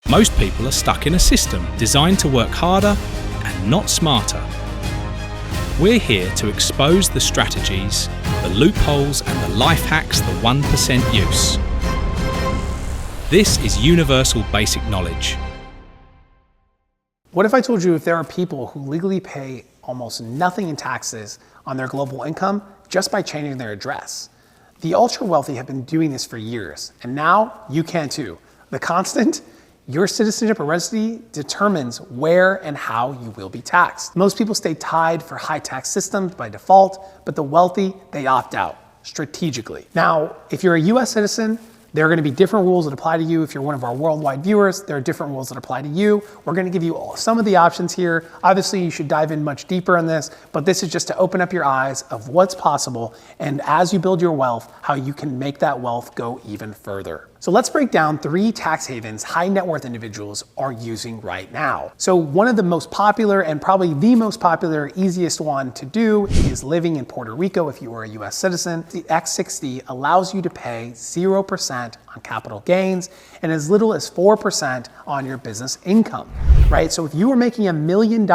Most people are stuck in a system designed to work harder and not smarter. We're here to expose the strategies, the loopholes and the life hacks the 1% use. This is universal basic knowledge. What if I told you if there are people who legally pay almost nothing in taxes on their global income just by changing their address? The ultra wealthy have been doing this for years, and now you can too. The constant? Your citizenship or residency determines where and how you will be taxed. Most people stay tied for high tax systems by default, but the wealthy, they opt out strategically. Now, if you're a US citizen, there are going to be different rules that apply to you. If you're one of our worldwide viewers, there are different rules that apply to you. We're going to give you some of the options here. Obviously, you should dive in much deeper on this, but this is just to open up your eyes of what's possible, and as you build your wealth, how you can make that wealth go even further. So let's break down 3 tax havens high net worth individuals are using right now. So one of the most popular and probably the most popular, easiest one to do is living in Puerto Rico if you are a US citizen. The X60 allows you to pay 0% on capital gains and as little as 4% on your business income, right? So if you are making $1 million,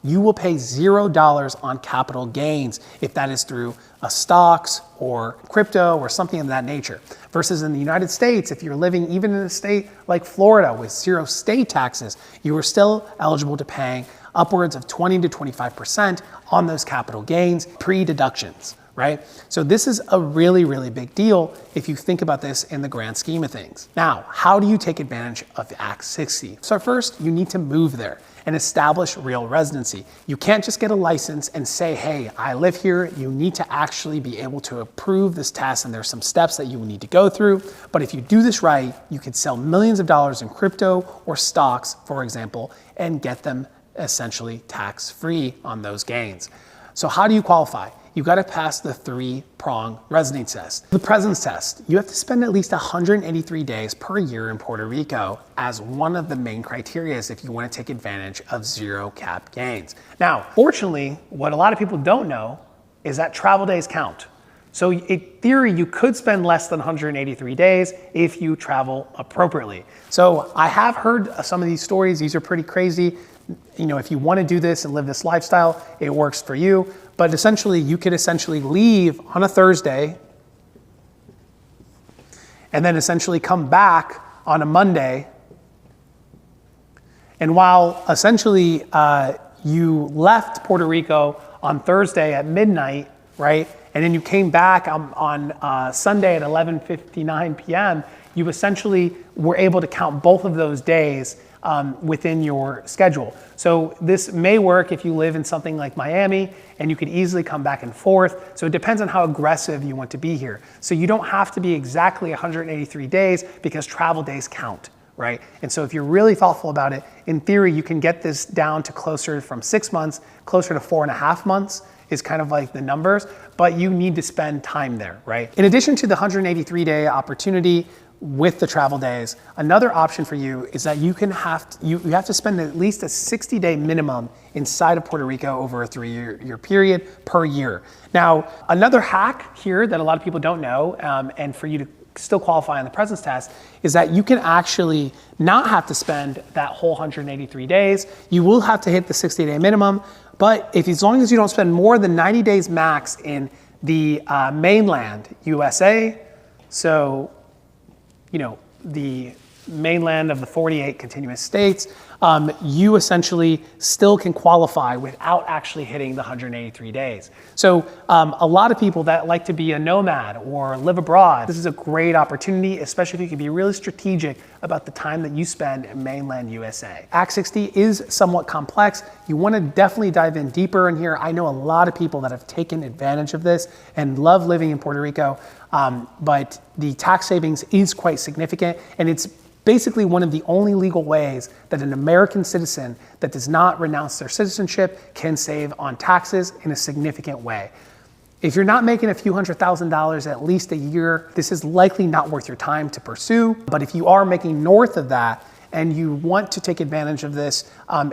you will pay $0 on capital gains if that is through stocks or crypto or something of that nature. Versus in the United States, if you're living even in a state like Florida with 0 state taxes, you are still eligible to paying upwards of 20 to 25% on those capital gains pre-deductions, right? So this is a really, really big deal if you think about this in the grand scheme of things. Now, how do you take advantage of the Act 60? So first, you need to move there and establish real residency. You can't just get a license and say, hey, I live here. You need to actually be able to approve this test, and there's some steps that you will need to go through. But if you do this right, you could sell millions of dollars in crypto or stocks, for example, and get them essentially tax-free on those gains. So how do you qualify? You got to pass the 3-prong residency test. The presence test, you have to spend at least 183 days per year in Puerto Rico as one of the main criteria if you want to take advantage of 0 cap gains. Now, fortunately, what a lot of people don't know is that travel days count. So in theory, you could spend less than 183 days if you travel appropriately. So I have heard some of these stories. These are pretty crazy. You know, if you want to do this and live this lifestyle, it works for you. But essentially, you could essentially leave on a Thursday and then essentially come back on a Monday. And while essentially you left Puerto Rico on Thursday at midnight, right? And then you came back on Sunday at 11:59 p.m., you essentially were able to count both of those days within your schedule. So this may work if you live in something like Miami and you could easily come back and forth. So it depends on how aggressive you want to be here. So you don't have to be exactly 183 days because travel days count, right? And so if you're really thoughtful about it, in theory, you can get this down to closer from 6 months, closer to 4.5 months is kind of like the numbers, but you need to spend time there, right? In addition to the 183-day opportunity, with the travel days, another option for you is that you have to spend at least a 60-day minimum inside of Puerto Rico over a 3-year period per year. Now, another hack here that a lot of people don't know, and for you to still qualify on the presence test, is that you can actually not have to spend that whole 183 days. You will have to hit the 60-day minimum, but as long as you don't spend more than 90 days max in the mainland USA, so you know, the mainland of the 48 continuous states, you essentially still can qualify without actually hitting the 183 days. So a lot of people that like to be a nomad or live abroad, this is a great opportunity, especially if you can be really strategic about the time that you spend in mainland USA. Act 60 is somewhat complex. You want to definitely dive in deeper in here. I know a lot of people that have taken advantage of this and love living in Puerto Rico, but the tax savings is quite significant, and it's basically one of the only legal ways that an American citizen that does not renounce their citizenship can save on taxes in a significant way. If you're not making a few $100,000 at least a year, this is likely not worth your time to pursue. But if you are making north of that and you want to take advantage of this,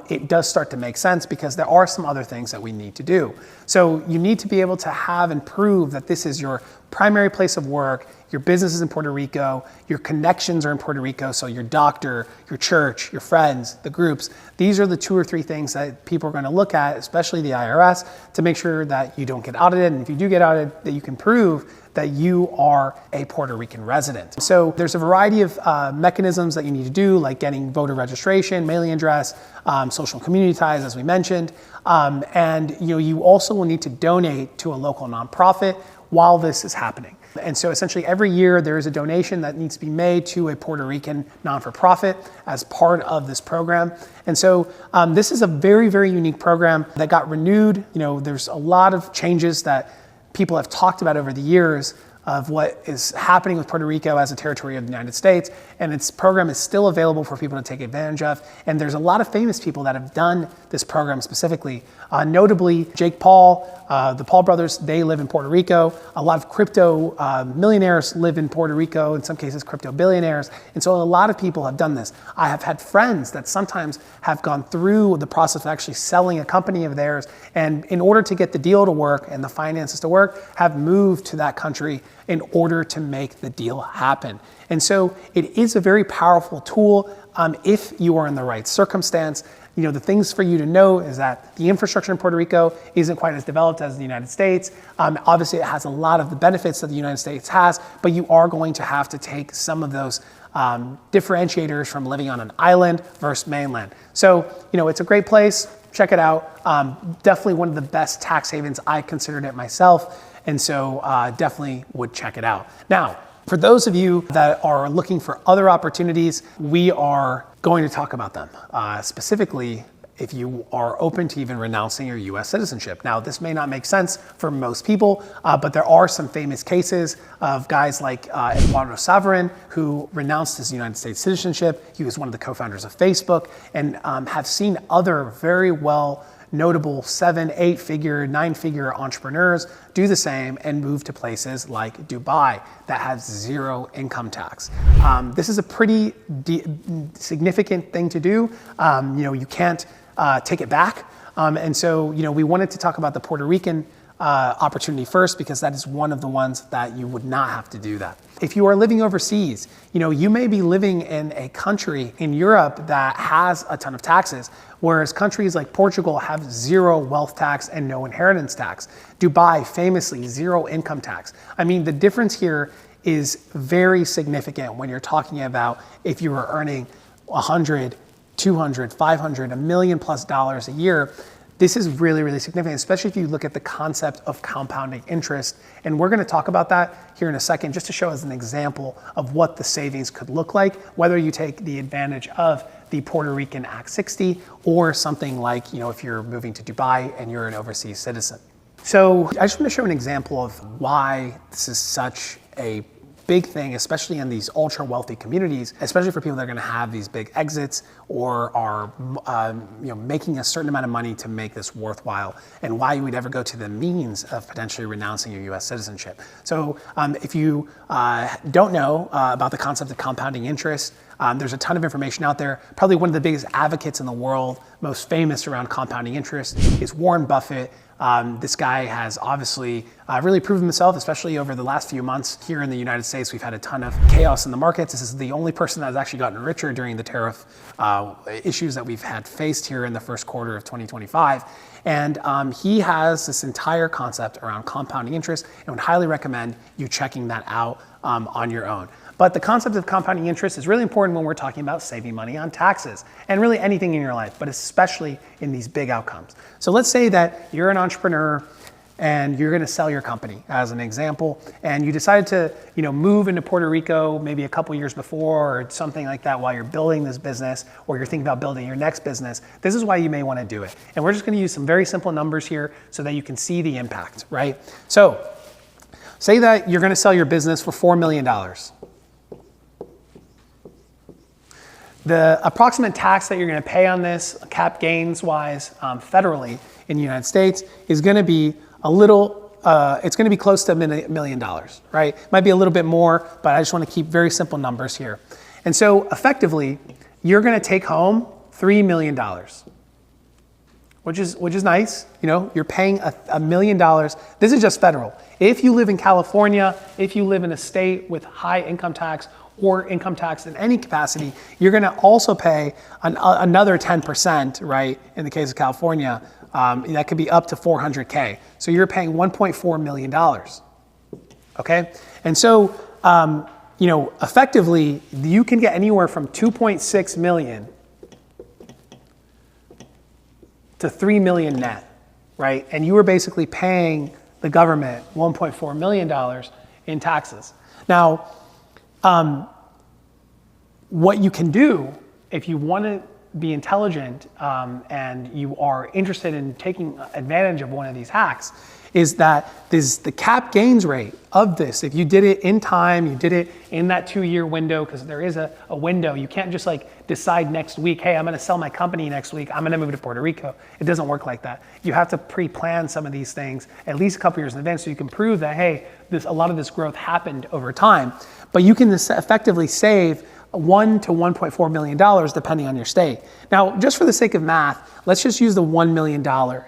it does start to make sense because there are some other things that we need to do. So you need to be able to have and prove that this is your primary place of work. your business is in Puerto Rico, your connections are in Puerto Rico, so your doctor, your church, your friends, the groups. These are the 2 or 3 things that people are going to look at, especially the IRS, to make sure that you don't get audited. And if you do get audited, that you can prove that you are a Puerto Rican resident. So there's a variety of mechanisms that you need to do, like getting voter registration, mailing address, social and community ties, as we mentioned. And you also will need to donate to a local nonprofit while this is happening. And so essentially every year there is a donation that needs to be made to a Puerto Rican non-for-profit as part of this program. And so this is a very, very unique program that got renewed. There's a lot of changes that people have talked about over the years of what is happening with Puerto Rico as a territory of the United States, and its program is still available for people to take advantage of. And there's a lot of famous people that have done this program specifically. Notably, Jake Paul, the Paul brothers, they live in Puerto Rico. A lot of crypto millionaires live in Puerto Rico, in some cases crypto billionaires. And so a lot of people have done this. I have had friends that sometimes have gone through the process of actually selling a company of theirs, and in order to get the deal to work and the finances to work, have moved to that country in order to make the deal happen. And so it is a very powerful tool if you are in the right circumstance. The things for you to know is that the infrastructure in Puerto Rico isn't quite as developed as the United States. Obviously, it has a lot of the benefits that the United States has, but you are going to have to take some of those differentiators from living on an island versus mainland. So, it's a great place. Check it out. Definitely one of the best tax havens. I considered it myself. And so definitely would check it out. Now, for those of you that are looking for other opportunities, we are going to talk about them. Specifically, if you are open to even renouncing your US citizenship. Now, this may not make sense for most people, but there are some famous cases of guys like Eduardo Saverin, who renounced his United States citizenship. He was one of the co-founders of Facebook, and have seen other very well notable 7, 8-figure, 9-figure entrepreneurs do the same and move to places like Dubai that have 0 income tax. This is a pretty significant thing to do. You can't take it back. And so, we wanted to talk about the Puerto Rican opportunity first, because that is one of the ones that you would not have to do that. If you are living overseas, you may be living in a country in Europe that has a ton of taxes, whereas countries like Portugal have 0 wealth tax and no inheritance tax. Dubai, famously, 0 income tax. I mean, the difference here is very significant when you're talking about if you are earning 100, 200, 500, $1 million+ a year. This is really, really significant, especially if you look at the concept of compounding interest. And we're going to talk about that here in a second, just to show as an example of what the savings could look like, whether you take the advantage of the Puerto Rican Act 60 or something like, if you're moving to Dubai and you're an overseas citizen. So I just want to show an example of why this is such a big thing, especially in these ultra wealthy communities, especially for people that are going to have these big exits or are making a certain amount of money to make this worthwhile, and why you would ever go to the means of potentially renouncing your US citizenship. So if you don't know about the concept of compounding interest, there's a ton of information out there. Probably one of the biggest advocates in the world, most famous around compounding interest, is Warren Buffett. This guy has obviously really proven himself, especially over the last few months. Here in the United States, we've had a ton of chaos in the markets. This is the only person that has actually gotten richer during the tariff issues that we've had faced here in the first quarter of 2025. And he has this entire concept around compounding interest, and would highly recommend you checking that out on your own. But the concept of compounding interest is really important when we're talking about saving money on taxes and really anything in your life, but especially in these big outcomes. So let's say that you're an entrepreneur and you're going to sell your company, as an example, and you decided to move into Puerto Rico maybe a couple years before or something like that while you're building this business, or you're thinking about building your next business. This is why you may want to do it. And we're just going to use some very simple numbers here so that you can see the impact, right? So say that you're going to sell your business for $4 million. The approximate tax that you're going to pay on this, cap gains wise, federally in the United States, is going to be it's going to be close to $1 million, right? Might be a little bit more, but I just want to keep very simple numbers here. And so effectively, you're going to take home $3 million, which is nice. You know, you're paying $1 million. This is just federal. If you live in California, if you live in a state with high income tax or income tax in any capacity, you're going to also pay another 10%, right? In the case of California, that could be up to $400K. So you're paying $1.4 million. Okay, and so you know, effectively, you can get anywhere from 2.6 million to 3 million net, right? And you are basically paying the government $1.4 million in taxes. Now, what you can do if you want to be intelligent and you are interested in taking advantage of one of these hacks is that the cap gains rate of this. If you did it in time, you did it in that 2-year window, because there is a window. You can't just like decide next week, hey, I'm going to sell my company next week. I'm going to move to Puerto Rico. It doesn't work like that. You have to pre-plan some of these things at least a couple years in advance so you can prove that, hey, a lot of this growth happened over time. But you can effectively save $1 to $1.4 million depending on your state. Now, just for the sake of math, let's just use the $1 million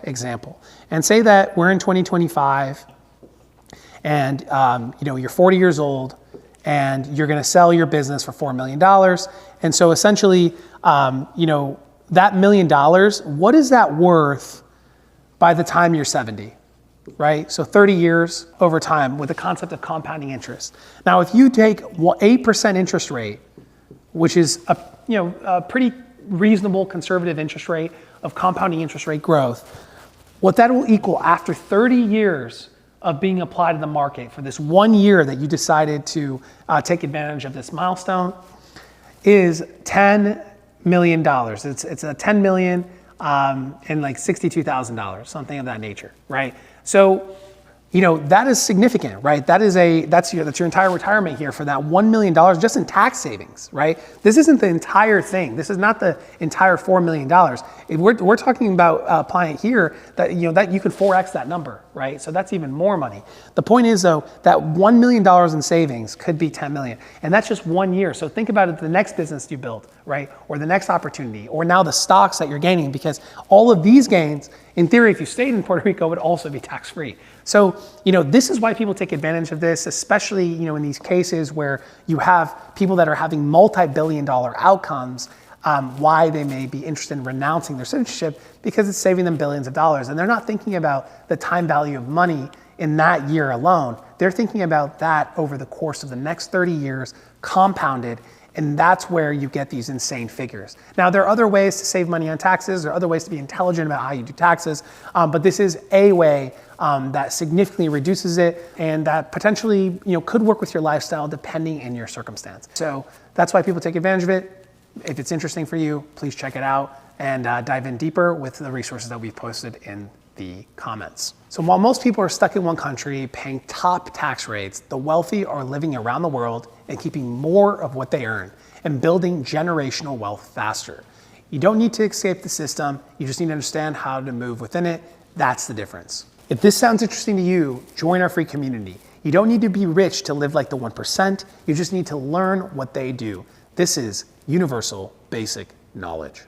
example and say that we're in 2025 and you know, you're 40 years old and you're going to sell your business for $4 million. And so essentially, you know, that $1 million, what is that worth by the time you're 70? Right? So 30 years over time with the concept of compounding interest. Now, if you take 8% interest rate, which is a pretty reasonable conservative interest rate of compounding interest rate growth, what that will equal after 30 years of being applied to the market for this 1 year that you decided to take advantage of this milestone is $10 million. It's a $10 million and like $62,000, something of that nature, right? So, you know, that is significant, right? That's your entire retirement here for that $1 million just in tax savings, right? This isn't the entire thing. This is not the entire $4 million. If we're talking about applying it here, that you know that you could 4x that number, right? So that's even more money. The point is though that $1 million in savings could be 10 million, and that's just 1 year. So think about it: the next business you build, right, or the next opportunity, or now the stocks that you're gaining, because all of these gains, in theory, if you stayed in Puerto Rico, would also be tax-free. So, you know, this is why people take advantage of this, especially, you know, in these cases where you have people that are having multi-billion-dollar outcomes, why they may be interested in renouncing their citizenship, because it's saving them billions of dollars. And they're not thinking about the time value of money in that year alone. They're thinking about that over the course of the next 30 years, compounded. And that's where you get these insane figures. Now, there are other ways to save money on taxes. There are other ways to be intelligent about how you do taxes. But this is a way that significantly reduces it and that potentially, you know, could work with your lifestyle depending on your circumstance. So that's why people take advantage of it. If it's interesting for you, please check it out and dive in deeper with the resources that we've posted in the comments. So while most people are stuck in one country paying top tax rates, the wealthy are living around the world and keeping more of what they earn and building generational wealth faster. You don't need to escape the system. You just need to understand how to move within it. That's the difference. If this sounds interesting to you, join our free community. You don't need to be rich to live like the 1%. You just need to learn what they do. This is universal basic knowledge.